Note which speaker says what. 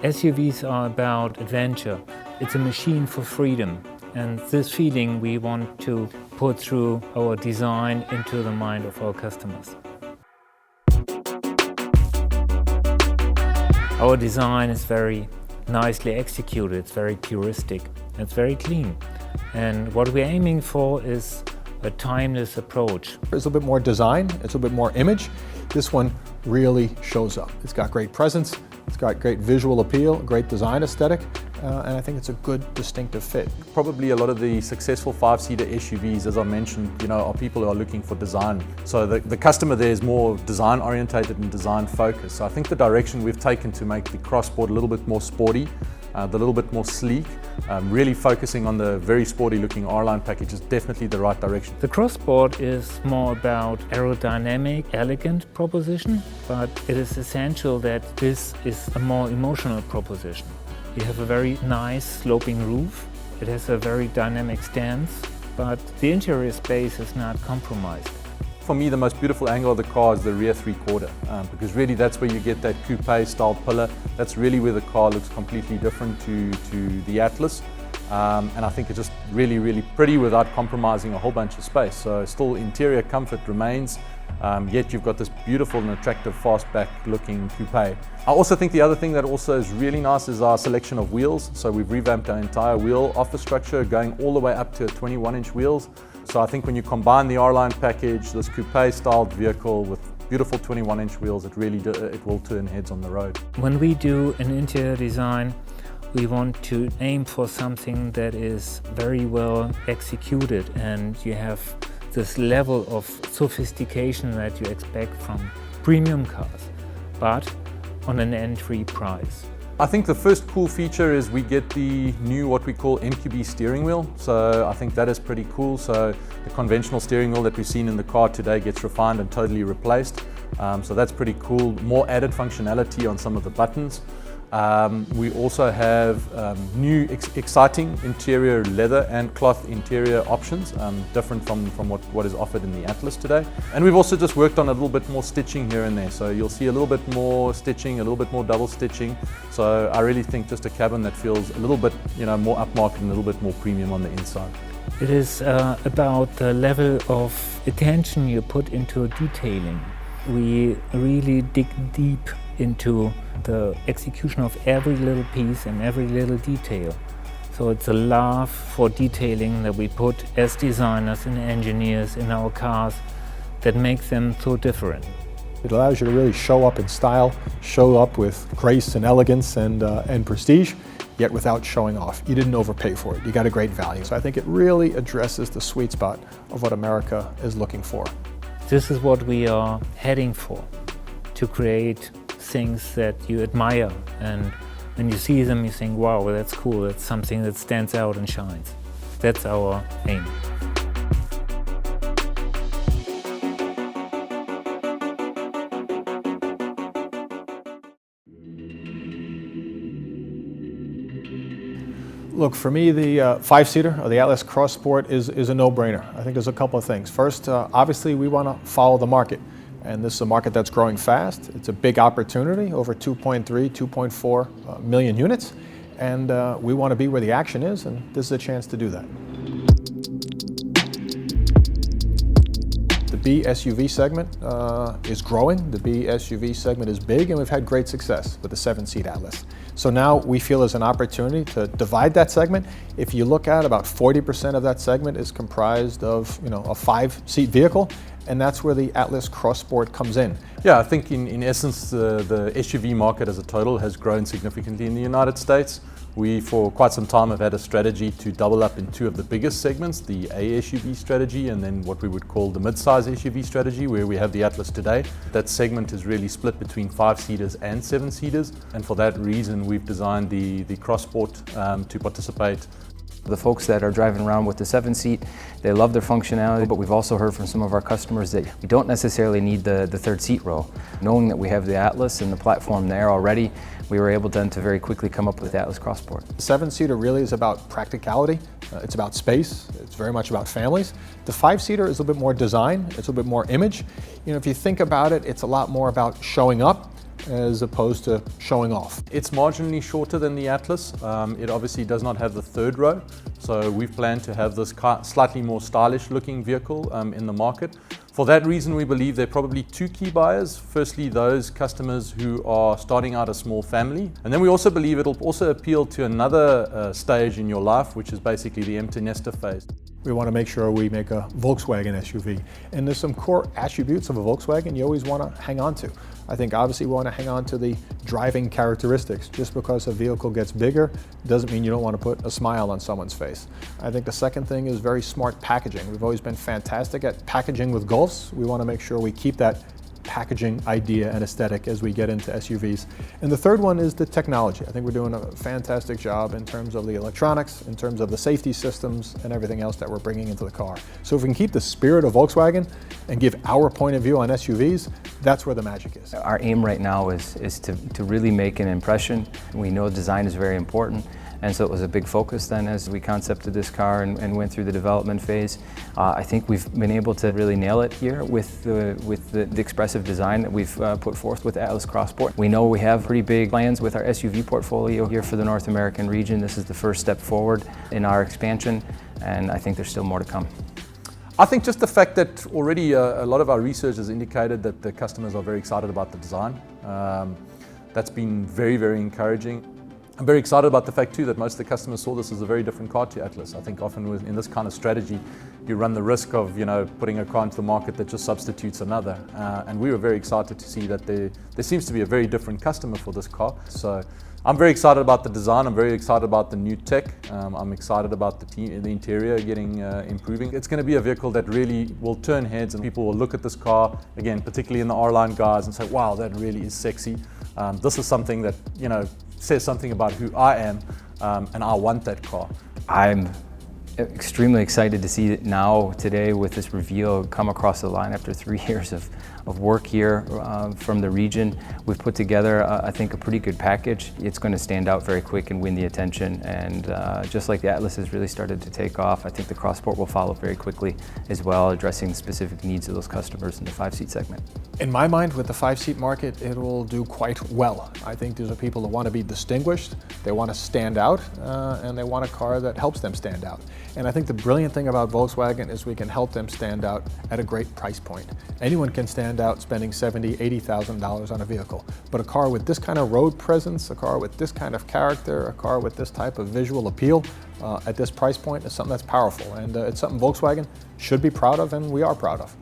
Speaker 1: SUVs are about adventure. It's a machine for freedom. And this feeling we want to put through our design into the mind of our customers. Our design is very nicely executed, it's very puristic, it's very clean. And what we're aiming for is a timeless approach.
Speaker 2: It's a little bit more design, it's a little bit more image. This one really shows up. It's got great presence, it's got great visual appeal, great design aesthetic, and I think it's a good distinctive fit.
Speaker 3: Probably a lot of the successful five-seater SUVs, as I mentioned, are people who are looking for design. So the customer there is more design orientated and design focused. So I think the direction we've taken to make the Crossport a little bit more sporty, a little bit more sleek, really focusing on the very sporty looking R-Line package is definitely the right direction.
Speaker 1: The Crossport is more about aerodynamic, elegant proposition, but it is essential that this is a more emotional proposition. You have a very nice sloping roof, it has a very dynamic stance, but the interior space is not compromised.
Speaker 3: For me, the most beautiful angle of the car is the rear three-quarter, because really that's where you get that coupe style pillar. That's really where the car looks completely different to the Atlas. And I think it's just really, really pretty without compromising a whole bunch of space. So still interior comfort remains, yet you've got this beautiful and attractive fastback looking coupe. I also think the other thing that also is really nice is our selection of wheels. So we've revamped our entire wheel offer structure, going all the way up to 21-inch wheels. So I think when you combine the R-Line package, this coupe-styled vehicle with beautiful 21-inch wheels, it will turn heads on the road.
Speaker 1: When we do an interior design, we want to aim for something that is very well executed, and you have this level of sophistication that you expect from premium cars, but on an entry price.
Speaker 3: I think the first cool feature is we get the new what we call Mqb Steering Wheel. So I think that is pretty cool. So the conventional steering wheel that we've seen in the car today gets refined and totally replaced. So that's pretty cool. More added functionality on some of the buttons. We also have new exciting interior leather and cloth interior options, different from what is offered in the Atlas today. And we've also just worked on a little bit more stitching here and there. So you'll see a little bit more stitching, a little bit more double stitching. So I really think just a cabin that feels a little bit more upmarket and a little bit more premium on the inside.
Speaker 1: It is about the level of attention you put into detailing. We really dig deep into the execution of every little piece and every little detail. So it's a love for detailing that we put as designers and engineers in our cars that makes them so different.
Speaker 2: It allows you to really show up in style, show up with grace and elegance and prestige, yet without showing off. You didn't overpay for it. You got a great value. So I think it really addresses the sweet spot of what America is looking for.
Speaker 1: This is what we are heading for, to create things that you admire, and when you see them you think, wow, that's cool, that's something that stands out and shines. That's our aim.
Speaker 2: Look, for me, the five-seater or the Atlas Crossport is a no-brainer. I think there's a couple of things. First, obviously we want to follow the market. And this is a market that's growing fast. It's a big opportunity, over 2.3, 2.4 million units. And we want to be where the action is, and this is a chance to do that. The B SUV segment is growing. The B SUV segment is big, and we've had great success with the 7-seat Atlas. So now we feel there's an opportunity to divide that segment. If you look at about 40% of that segment is comprised of a 5-seat vehicle, and that's where the Atlas Crossport comes in.
Speaker 3: Yeah, I think in essence the SUV market as a total has grown significantly in the United States. We, for quite some time, have had a strategy to double up in two of the biggest segments, the A SUV strategy and then what we would call the mid-size SUV strategy, where we have the Atlas today. That segment is really split between 5-seaters and 7-seaters, and for that reason we've designed the Crossport to participate.
Speaker 4: The folks that are driving around with the 7-seat, they love their functionality, but we've also heard from some of our customers that we don't necessarily need the third seat row. Knowing that we have the Atlas and the platform there already, we were able then to very quickly come up with the Atlas Crossport.
Speaker 2: The 7-seater really is about practicality, it's about space, it's very much about families. The 5-seater is a little bit more design, it's a little bit more image. If you think about it, it's a lot more about showing up. as opposed to showing off.
Speaker 3: It's marginally shorter than the Atlas. It obviously does not have the third row, so we've planned to have this slightly more stylish looking vehicle in the market. For that reason, we believe there are probably two key buyers. Firstly, those customers who are starting out a small family. And then we also believe it'll also appeal to another stage in your life, which is basically the empty nester phase.
Speaker 2: We want to make sure we make a Volkswagen SUV. And there's some core attributes of a Volkswagen you always want to hang on to. I think obviously we want to hang on to the driving characteristics. Just because a vehicle gets bigger doesn't mean you don't want to put a smile on someone's face. I think the second thing is very smart packaging. We've always been fantastic at packaging with Golfs. We want to make sure we keep that packaging idea and aesthetic as we get into SUVs. And the third one is the technology. I think we're doing a fantastic job in terms of the electronics, in terms of the safety systems and everything else that we're bringing into the car. So if we can keep the spirit of Volkswagen and give our point of view on SUVs, that's where the magic is.
Speaker 4: Our aim right now is to really make an impression. We know design is very important. And so it was a big focus then as we concepted this car and went through the development phase. I think we've been able to really nail it here with the expressive design that we've put forth with Atlas Crossport. We know we have pretty big plans with our SUV portfolio here for the North American region. This is the first step forward in our expansion, and I think there's still more to come.
Speaker 3: I think just the fact that already a lot of our research has indicated that the customers are very excited about the design. That's been very, very encouraging. I'm very excited about the fact too that most of the customers saw this as a very different car to Atlas. I think often in this kind of strategy, you run the risk of putting a car into the market that just substitutes another. And we were very excited to see that there seems to be a very different customer for this car. So I'm very excited about the design. I'm very excited about the new tech. I'm excited about the interior getting improving. It's going to be a vehicle that really will turn heads, and people will look at this car again, particularly in the R-Line guys, and say, "Wow, that really is sexy." This is something that says something about who I am, and I want that car.
Speaker 4: I'm extremely excited to see it now today with this reveal come across the line after 3 years of work here from the region. We've put together, I think, a pretty good package. It's going to stand out very quick and win the attention, and just like the Atlas has really started to take off, I think the Crossport will follow very quickly as well, addressing the specific needs of those customers in the 5-seat segment.
Speaker 2: In my mind, with the 5-seat market, it will do quite well. I think these are people that want to be distinguished, they want to stand out, and they want a car that helps them stand out. And I think the brilliant thing about Volkswagen is we can help them stand out at a great price point. Anyone can stand out spending $70,000, $80,000 on a vehicle, but a car with this kind of road presence, a car with this kind of character, a car with this type of visual appeal at this price point is something that's powerful, and it's something Volkswagen should be proud of, and we are proud of.